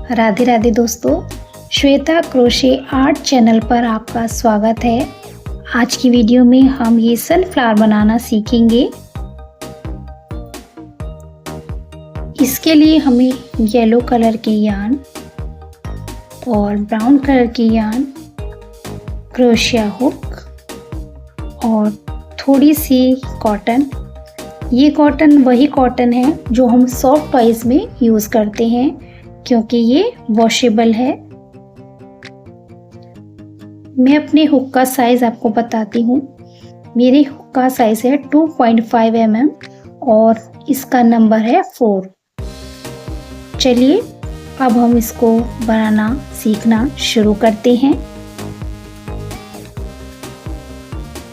राधे राधे दोस्तों, Shweta crochet art channel पर आपका स्वागत है। आज की वीडियो में हम ये सनफ्लावर बनाना सीखेंगे। इसके लिए हमें येलो कलर की यार्न और ब्राउन कलर की यार्न, क्रोशिया हुक और थोड़ी सी कॉटन। ये कॉटन वही कॉटन है जो हम सॉफ्ट टॉयज में यूज़ करते हैं क्योंकि ये वॉशेबल है। मैं अपने हुक का साइज़ आपको बताती हूँ। मेरे हुक का साइज़ है 2.5 mm और इसका नंबर है 4। चलिए अब हम इसको बनाना सीखना शुरू करते हैं।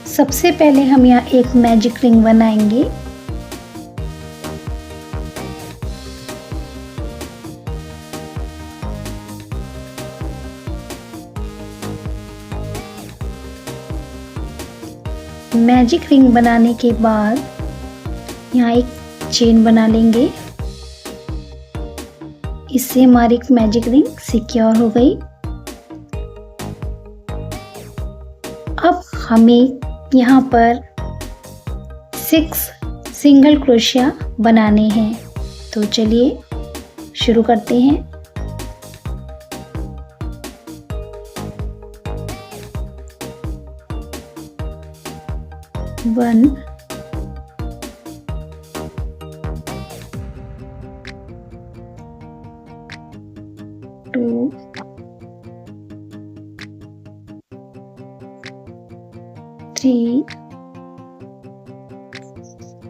सबसे पहले हम यहाँ एक मैजिक रिंग बनाएंगे। मैजिक रिंग बनाने के बाद यहाँ एक चेन बना लेंगे। इससे हमारी मैजिक रिंग सिक्योर हो गई। अब हमें यहाँ पर 6 सिंगल क्रोशिया बनाने हैं, तो चलिए शुरू करते हैं। वन, 2, 3,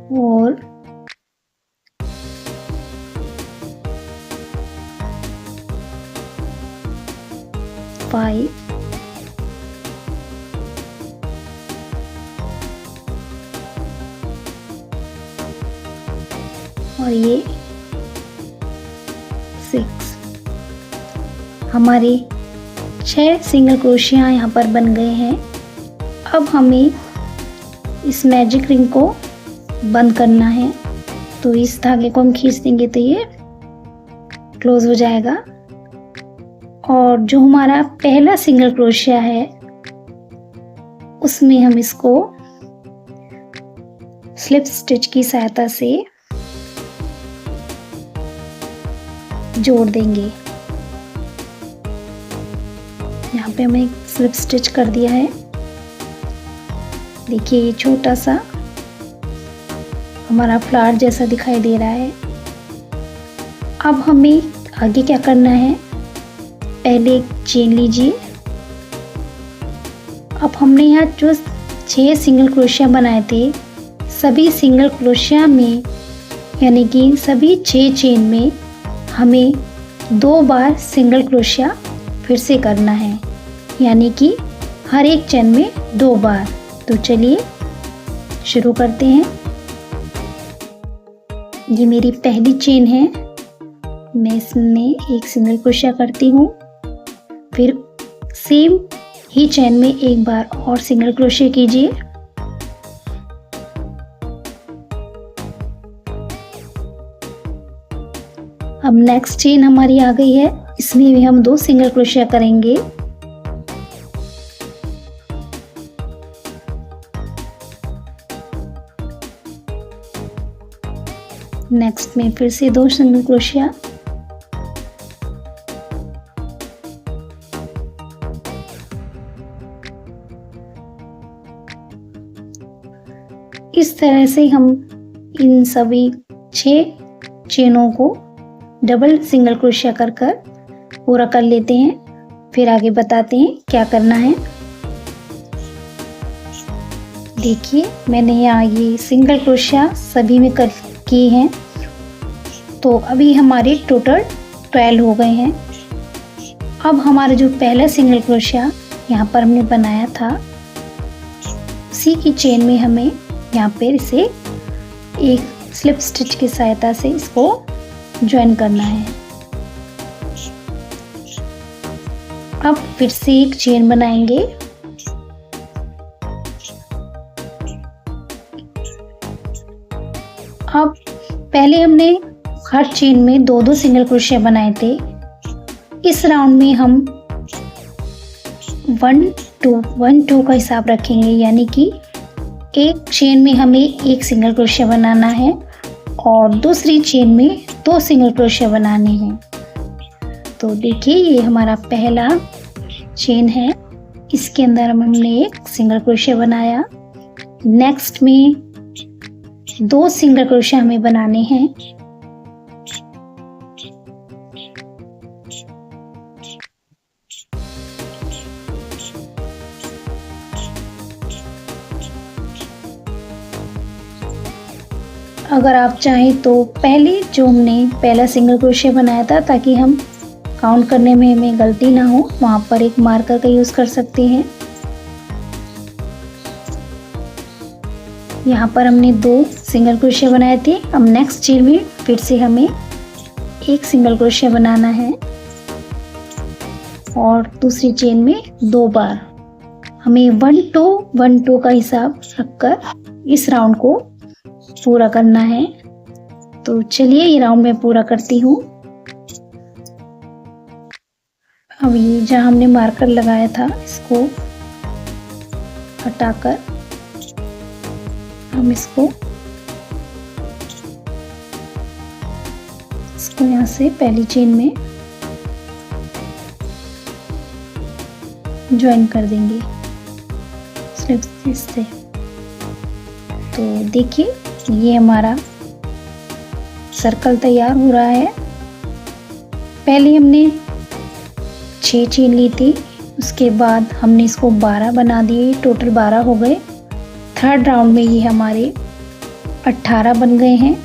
4, 5, और ये 6। हमारे 6 सिंगल क्रोशिया यहाँ पर बन गए हैं। अब हमें इस मैजिक रिंग को बंद करना है, तो इस धागे को हम खींच देंगे तो ये क्लोज हो जाएगा। और जो हमारा पहला सिंगल क्रोशिया है उसमें हम इसको स्लिप स्टिच की सहायता से जोड़ देंगे। यहाँ पे हमने स्लिप स्टिच कर दिया है। देखिए ये छोटा सा हमारा फ्लावर जैसा दिखाई दे रहा है। अब हमें आगे क्या करना है, पहले एक चेन लीजिए। अब हमने यहाँ जो 6 सिंगल क्रोशिया बनाए थे, सभी सिंगल क्रोशिया में यानी कि सभी 6 चेन में हमें 2 बार सिंगल क्रोशिया फिर से करना है, यानी कि हर एक चेन में 2 बार। तो चलिए शुरू करते हैं। ये मेरी पहली चेन है। मैं इसमें एक सिंगल क्रोशिया करती हूँ, फिर सेम ही चेन में एक बार और सिंगल क्रोशिया कीजिए। अब नेक्स्ट चेन हमारी आ गई है, इसमें भी हम 2 सिंगल क्रोशिया करेंगे। नेक्स्ट में फिर से 2 सिंगल क्रोशिया। इस तरह से हम इन सभी 6 चेनों को डबल सिंगल क्रोशिया कर पूरा कर लेते हैं। फिर आगे बताते हैं क्या करना है। देखिए मैंने यहाँ ये सिंगल क्रोशिया सभी में कर किए हैं, तो अभी हमारे टोटल 12 हो गए हैं। अब हमारा जो पहला सिंगल क्रोशिया यहाँ पर हमने बनाया था, उसी की चेन में हमें यहाँ पर इसे एक स्लिप स्टिच की सहायता से इसको ज्वाइन करना है। अब फिर से एक चेन बनाएंगे। अब पहले हमने हर चेन में 2-2 सिंगल क्रोशिया बनाए थे, इस राउंड में हम 1 2 का हिसाब रखेंगे, यानी कि एक चेन में हमें एक सिंगल क्रोशिया बनाना है और दूसरी चेन में 2 सिंगल क्रोशिया बनाने हैं। तो देखिए ये हमारा पहला चेन है, इसके अंदर हमने एक सिंगल क्रोशिया बनाया। नेक्स्ट में 2 सिंगल क्रोशिया हमें बनाने हैं। अगर आप चाहें तो पहले जो हमने पहला सिंगल क्रोशिया बनाया था, ताकि हम काउंट करने में हमें गलती ना हो, वहाँ पर एक मार्कर का यूज़ कर सकते हैं। यहाँ पर हमने 2 सिंगल क्रोशिया बनाए थे। अब नेक्स्ट चेन में फिर से हमें एक सिंगल क्रोशिया बनाना है और दूसरी चेन में 2 बार। हमें 1 2 का हिसाब रखकर इस राउंड को पूरा करना है। तो चलिए ये राउंड मैं पूरा करती हूँ। अब ये जहाँ हमने मार्कर लगाया था, इसको हटाकर हम इसको यहाँ से पहली चेन में ज्वाइन कर देंगे स्लिप से। तो देखिए ये हमारा सर्कल तैयार हो रहा है। पहले हमने 6 चेन ली थी, उसके बाद हमने इसको 12 बना दिए, टोटल 12 हो गए। थर्ड राउंड में ये हमारे 18 बन गए हैं।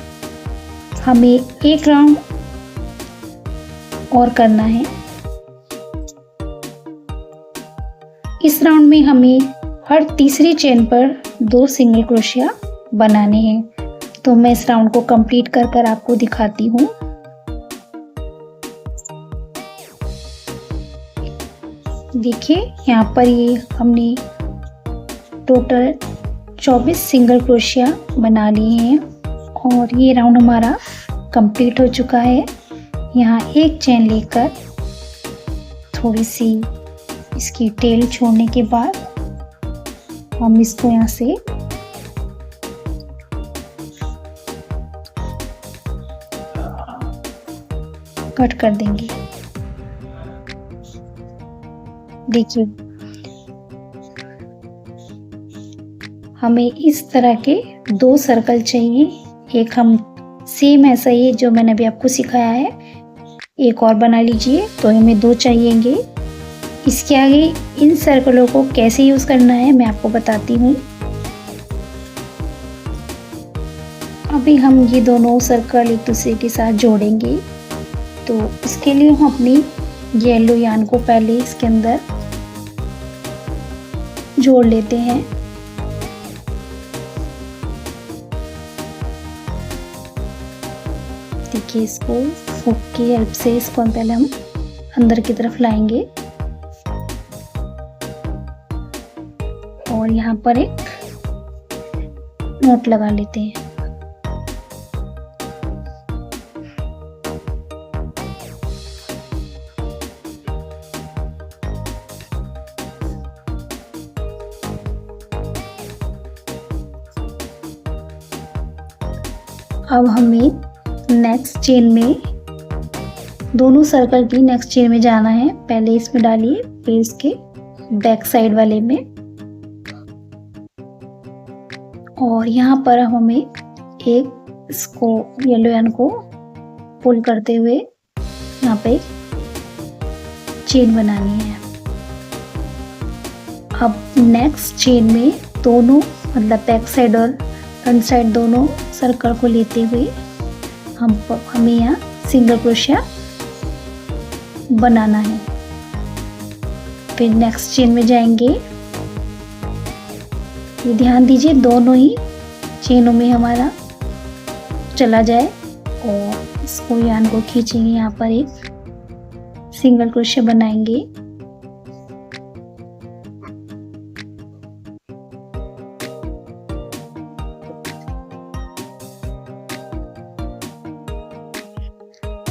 हमें एक राउंड और करना है। इस राउंड में हमें हर तीसरी चेन पर 2 सिंगल क्रोशिया बनाने हैं। तो मैं इस राउंड को कंप्लीट कर आपको दिखाती हूँ। देखिए यहाँ पर ये हमने टोटल 24 सिंगल क्रोशिया बना लिए हैं और ये राउंड हमारा कंप्लीट हो चुका है। यहाँ एक चेन लेकर थोड़ी सी इसकी टेल छोड़ने के बाद हम इसको यहाँ से कट कर देंगे। देखिए हमें इस तरह के 2 सर्कल चाहिए। एक हम सेम ऐसा ही जो मैंने अभी आपको सिखाया है, एक और बना लीजिए, तो हमें 2 चाहिएंगे। इसके आगे इन सर्कलों को कैसे यूज करना है मैं आपको बताती हूँ। अभी हम ये दोनों सर्कल एक दूसरे के साथ जोड़ेंगे। तो इसके लिए हम अपनी येलो यार्न को पहले इसके अंदर जोड़ लेते हैं। देखिए इसको हुक की हेल्प से इसको पहले हम अंदर की तरफ लाएंगे और यहाँ पर एक नोट लगा लेते हैं। अब हमें नेक्स्ट चेन में दोनों सर्कल की नेक्स्ट चेन में जाना है। पहले इसमें डालिए, फिर इसके बैक साइड वाले में, और यहाँ पर हमें एक इसको येलो यार्न को पुल करते हुए यहाँ पे चेन बनानी है। अब नेक्स्ट चेन में दोनों मतलब बैक साइड और फ्रंट साइड दोनों सर्कल को लेते हुए हमें यहाँ सिंगल क्रोशिया बनाना है। फिर नेक्स्ट चेन में जाएंगे। ये ध्यान दीजिए दोनों ही चेनों में हमारा चला जाए और इसको यार्न को खींचेंगे। यहाँ पर एक सिंगल क्रोशिया बनाएंगे।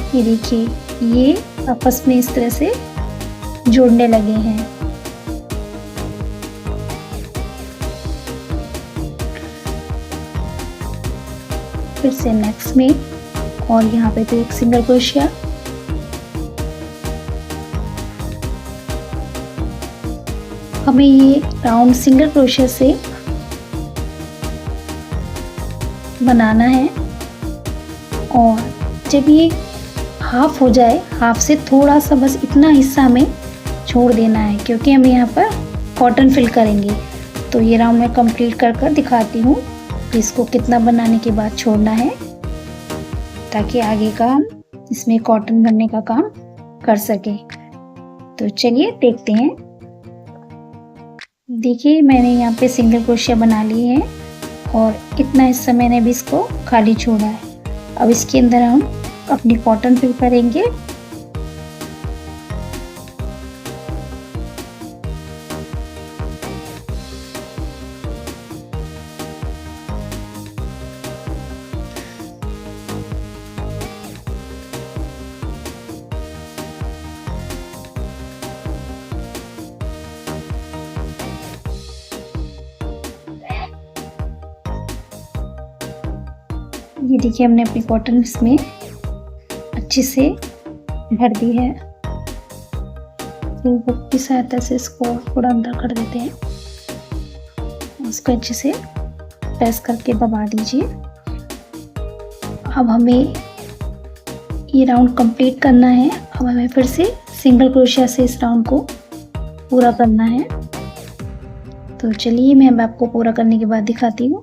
ये देखिए ये आपस में इस तरह से जोड़ने लगे हैं। फिर से नेक्स्ट में और यहाँ पे तो एक सिंगल क्रोशिया। हमें ये राउंड सिंगल क्रोशिया से बनाना है और जब ये हाफ हो जाए, हाफ से थोड़ा सा बस इतना हिस्सा हमें छोड़ देना है, क्योंकि हम यहाँ पर कॉटन फिल करेंगे। तो ये राउंड मैं कंप्लीट कर दिखाती हूँ कि इसको कितना बनाने के बाद छोड़ना है, ताकि आगे का हम इसमें कॉटन भरने का काम कर सके। तो चलिए देखते हैं। देखिए मैंने यहाँ पे सिंगल क्रोशिया बना ली है और इतना हिस्सा मैंने भी इसको खाली छोड़ा है। अब इसके अंदर हम अपनी कॉटन फिल करेंगे। ये देखिए हमने अपनी कॉटन इसमें अच्छे से भर दी है। हुक की सहायता से इसको थोड़ा अंदर कर देते हैं, उसको अच्छे से प्रेस करके दबा दीजिए। अब हमें ये राउंड कंप्लीट करना है। अब हमें फिर से सिंगल क्रोशिया से इस राउंड को पूरा करना है। तो चलिए मैं अब आपको पूरा करने के बाद दिखाती हूँ।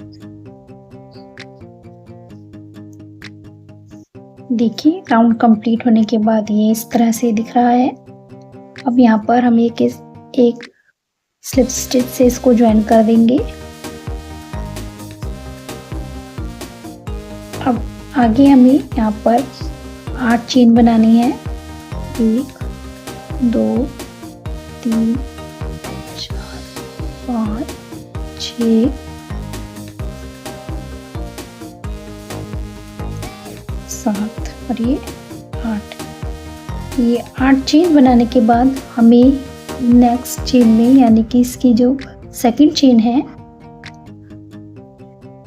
देखिए राउंड कंप्लीट होने के बाद ये इस तरह से दिख रहा है। अब यहाँ पर हम एक स्लिप स्टिच से इसको ज्वाइन कर देंगे। अब आगे हमें यहाँ पर 8 चेन बनानी है। 1 2 3 4 5 6 7 और ये 8। ये 8 चेन बनाने के बाद हमें नेक्स्ट चेन में, यानी कि इसकी जो सेकंड चेन है,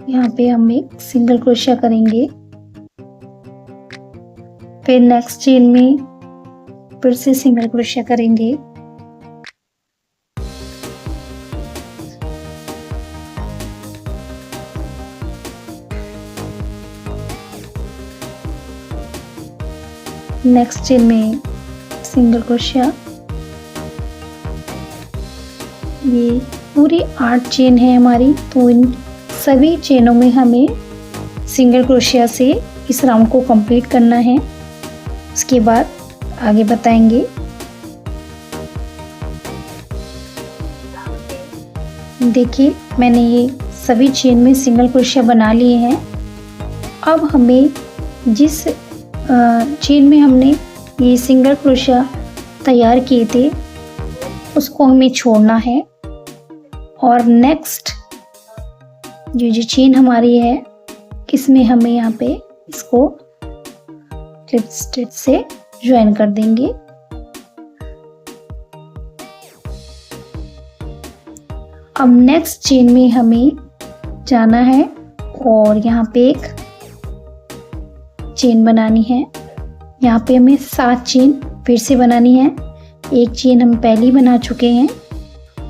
यहाँ पे हम एक सिंगल क्रोशिया करेंगे। फिर नेक्स्ट चेन में फिर से सिंगल क्रोशिया करेंगे। नेक्स्ट चेन में सिंगल क्रोशिया। ये पूरी 8 चेन है हमारी, तो इन सभी चेनों में हमें सिंगल क्रोशिया से इस राउंड को कंप्लीट करना है। उसके बाद आगे बताएंगे। देखिए मैंने ये सभी चेन में सिंगल क्रोशिया बना लिए हैं। अब हमें जिस चेन में हमने ये सिंगल क्रोशिया तैयार किए थे उसको हमें छोड़ना है, और नेक्स्ट जो चेन हमारी है इसमें हमें यहाँ पे इसको स्लिप स्टिच से ज्वाइन कर देंगे। अब नेक्स्ट चेन में हमें जाना है और यहाँ पे एक चेन बनानी है। यहाँ पे हमें 7 चेन फिर से बनानी है। एक चेन हम पहले ही बना चुके हैं।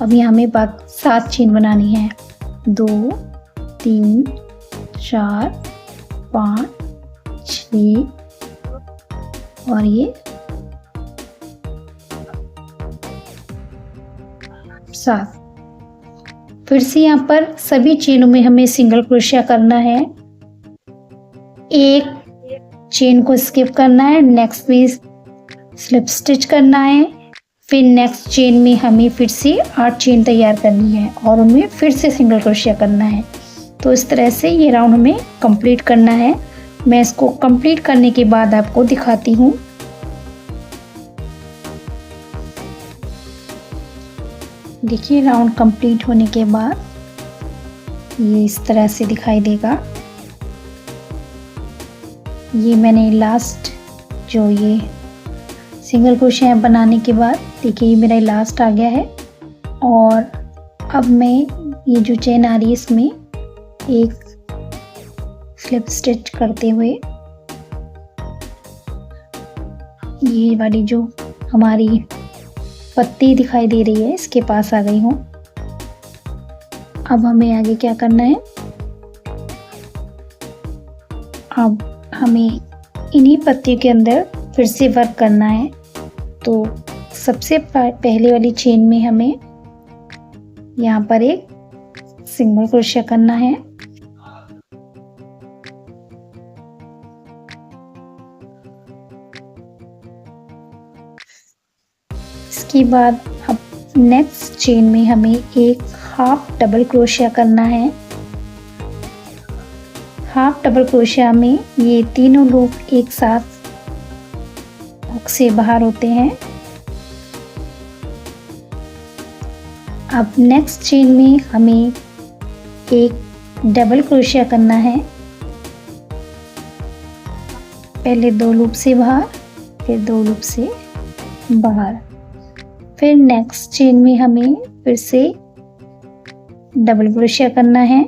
अभी हमें 7 चेन बनानी है। 2 3 4 5 6 और ये 7। फिर से यहाँ पर सभी चेनों में हमें सिंगल क्रोशिया करना है। एक चेन को स्किप करना है, नेक्स्ट में स्लिप स्टिच करना है। फिर नेक्स्ट चेन में हमें फिर से 8 चेन तैयार करनी है और उनमें फिर से सिंगल क्रोशिया करना है। तो इस तरह से ये राउंड हमें कंप्लीट करना है। मैं इसको कंप्लीट करने के बाद आपको दिखाती हूँ। देखिए राउंड कंप्लीट होने के बाद ये इस तरह से दिखाई देगा। ये मैंने लास्ट जो ये सिंगल क्रोशिया बनाने के बाद देखिए ये मेरा लास्ट आ गया है। और अब मैं ये जो चेन आ रही है इसमें एक स्लिप स्टिच करते हुए ये वाली जो हमारी पत्ती दिखाई दे रही है इसके पास आ गई हूँ। अब हमें आगे क्या करना है, अब हमें इन्हीं पत्तियों के अंदर फिर से वर्क करना है। तो सबसे पहले वाली चेन में हमें यहाँ पर एक सिंगल क्रोशिया करना है। इसके बाद अब नेक्स्ट चेन में हमें एक हाफ डबल क्रोशिया करना है। हाफ डबल क्रोशिया में ये तीनों लूप एक साथ हुक से बाहर होते हैं। अब नेक्स्ट चेन में हमें एक डबल क्रोशिया करना है। पहले 2 लूप से बाहर, फिर 2 लूप से बाहर। फिर नेक्स्ट चेन में हमें फिर से डबल क्रोशिया करना है।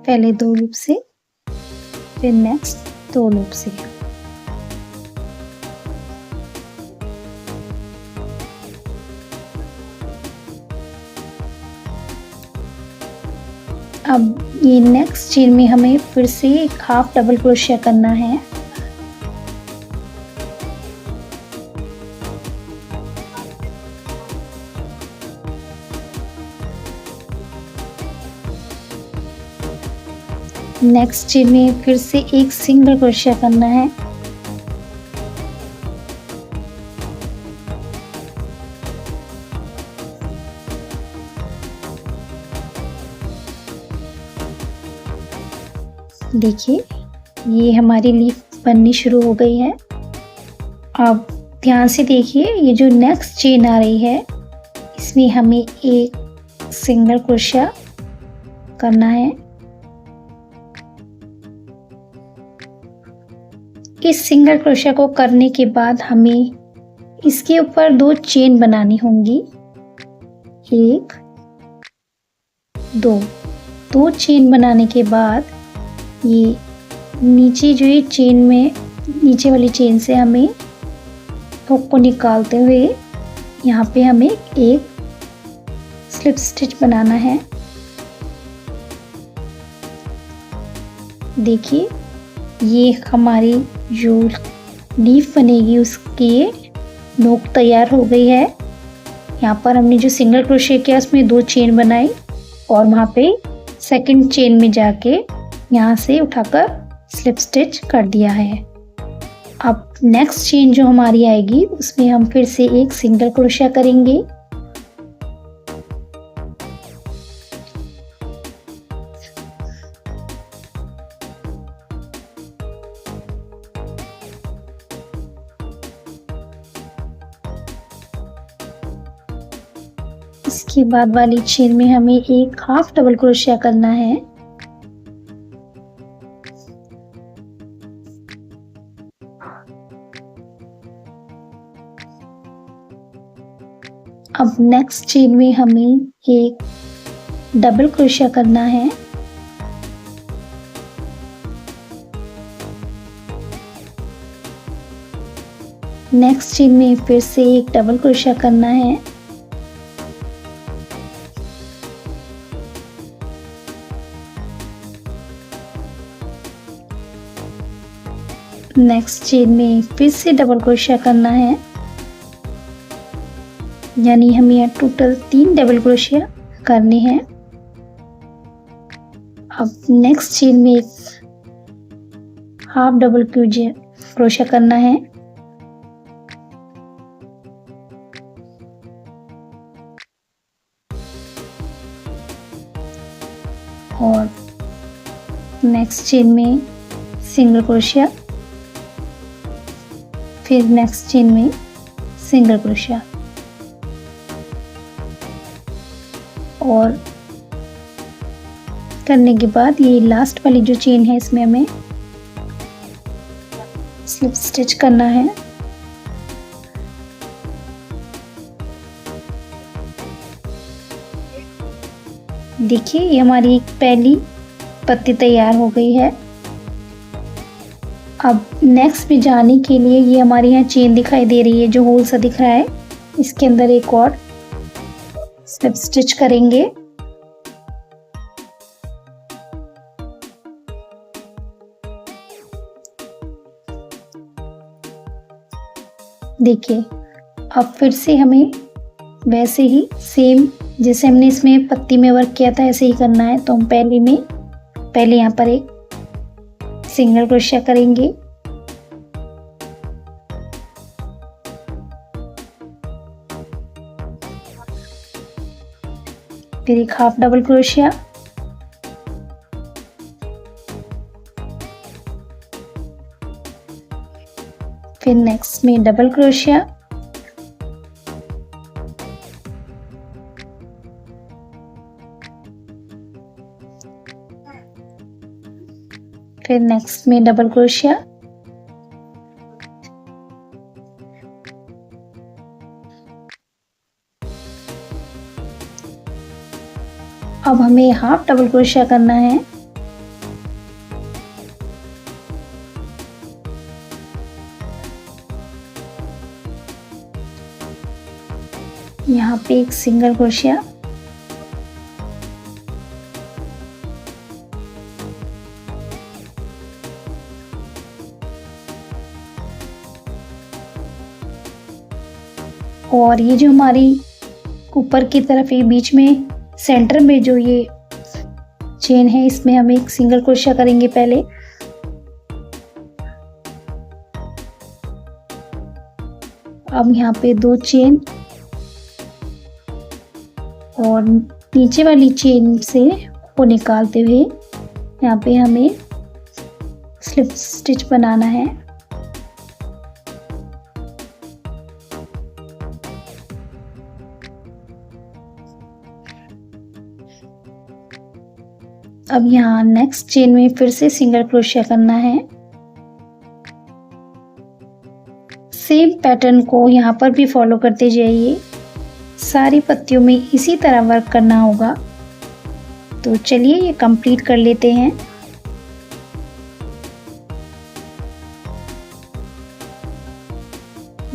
पहले 2 लूप से, फिर नेक्स्ट 2 लूप से। अब ये नेक्स्ट चेन में हमें फिर से एक हाफ डबल क्रोशिया करना है। नेक्स्ट चेन में फिर से एक सिंगल क्रोशिया करना है। देखिए ये हमारी लीफ बननी शुरू हो गई है। अब ध्यान से देखिए ये जो नेक्स्ट चेन आ रही है इसमें हमें एक सिंगल क्रोशिया करना है। इस सिंगल क्रोशिया को करने के बाद हमें इसके ऊपर 2 चेन बनानी होंगी। 1 2 चेन बनाने के बाद ये नीचे जो ये चेन में नीचे वाली चेन से हमें हुक को निकालते हुए यहाँ पे हमें एक स्लिप स्टिच बनाना है। देखिए ये हमारी जो लीफ बनेगी उसकी नोक तैयार हो गई है। यहाँ पर हमने जो सिंगल क्रोशिया किया उसमें 2 चेन बनाई और वहाँ पे सेकंड चेन में जाके यहाँ से उठाकर स्लिप स्टिच कर दिया है। अब नेक्स्ट चेन जो हमारी आएगी उसमें हम फिर से एक सिंगल क्रोशिया करेंगे। इसके बाद वाली चेन में हमें एक हाफ डबल क्रोशिया करना है। अब नेक्स्ट चेन में हमें एक डबल क्रोशिया करना है। नेक्स्ट चेन में फिर से एक डबल क्रोशिया करना है। नेक्स्ट चेन में फिर से डबल क्रोशिया करना है, यानी हम यहाँ टोटल 3 डबल क्रोशिया करने हैं। अब नेक्स्ट चेन में एक हाफ डबल क्रोशिया करना है। और नेक्स्ट चेन में सिंगल क्रोशिया, फिर नेक्स्ट चेन में सिंगल क्रोशिया और करने के बाद ये लास्ट वाली जो चेन है इसमें हमें स्लिप स्टिच करना है। देखिए ये हमारी पहली पत्ती तैयार हो गई है। अब नेक्स्ट में जाने के लिए ये हमारे यहाँ चेन दिखाई दे रही है जो होल सा दिख रहा है, इसके अंदर एक और स्लिप स्टिच करेंगे। देखिए अब फिर से हमें वैसे ही सेम जैसे हमने इसमें पत्ती में वर्क किया था ऐसे ही करना है। तो हम पहले यहाँ पर एक सिंगल क्रोशिया करेंगे, फिर एक हाफ डबल क्रोशिया, फिर नेक्स्ट में डबल क्रोशिया, फिर नेक्स्ट में डबल क्रोशिया, अब हमें हाफ डबल क्रोशिया करना है। यहाँ पे एक सिंगल क्रोशिया, और ये जो हमारी ऊपर की तरफ ये बीच में सेंटर में जो ये चेन है इसमें हम एक सिंगल क्रोशिया करेंगे पहले। अब यहाँ पे 2 चेन और नीचे वाली चेन से वो निकालते हुए यहाँ पे हमें स्लिप स्टिच बनाना है। अब यहाँ नेक्स्ट चेन में फिर से सिंगल क्रोशिया करना है। सेम पैटर्न को यहाँ पर भी फॉलो करते जाइए, सारी पत्तियों में इसी तरह वर्क करना होगा। तो चलिए ये कंप्लीट कर लेते हैं।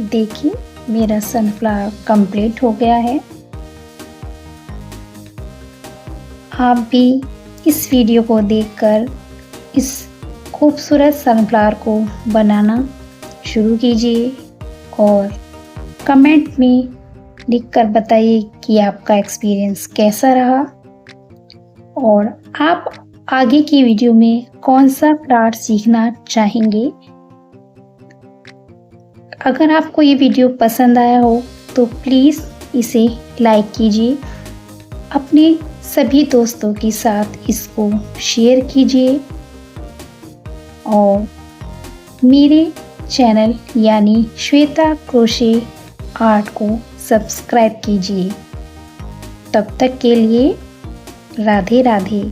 देखिए मेरा सनफ्लावर कंप्लीट हो गया है। आप भी इस वीडियो को देखकर इस खूबसूरत सनफ्लावर को बनाना शुरू कीजिए और कमेंट में लिखकर बताइए कि आपका एक्सपीरियंस कैसा रहा और आप आगे की वीडियो में कौन सा क्राफ्ट सीखना चाहेंगे। अगर आपको ये वीडियो पसंद आया हो तो प्लीज़ इसे लाइक कीजिए, अपने सभी दोस्तों के साथ इसको शेयर कीजिए और मेरे चैनल यानी श्वेता क्रोशे आर्ट को सब्सक्राइब कीजिए। तब तक के लिए राधे राधे।